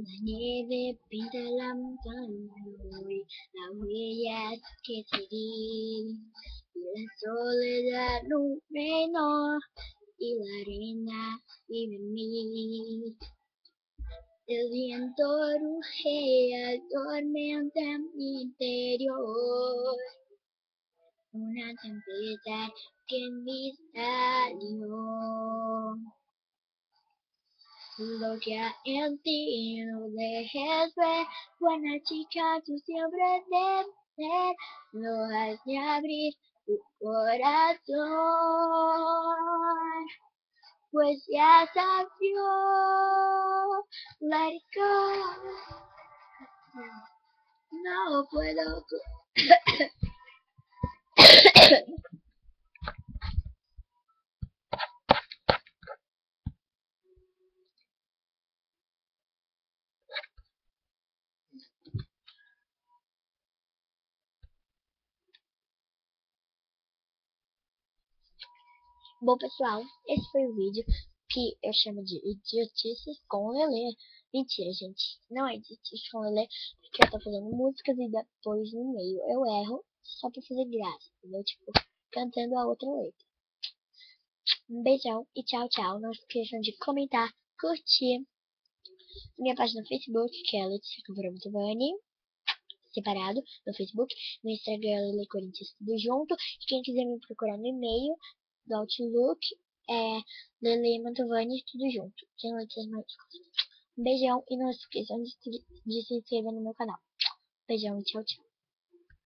La nieve pinta la montaña hoy, la huella que seguí, y la soledad no reinó, y la arena vive en mí. El viento ruge, atormenta mi interior, una tempestad que en mí salió. Lo que hay en ti no dejes ver, buena chica, tú siempre debes ser, no has de abrir tu corazón, pues ya se abrió. Let it go. No puedo. Bom, pessoal, esse foi o vídeo que eu chamo de idiotices com Lelê. Mentira, gente, não é idiotice com Lelê, porque eu tô fazendo músicas e depois no meio eu erro só pra fazer graça, entendeu? Tipo, cantando a outra letra. Um beijão e tchau, tchau. Não esqueçam de comentar, curtir minha página no Facebook, que é Letícia Cavarão separado no Facebook, no Instagram Lele Corinthians tudo junto. E quem quiser me procurar no e-mail do Outlook é Lele Mantovani tudo junto, sem letras maiúsculas. Um beijão e não esqueçam de se inscrever no meu canal. Beijão e tchau, tchau.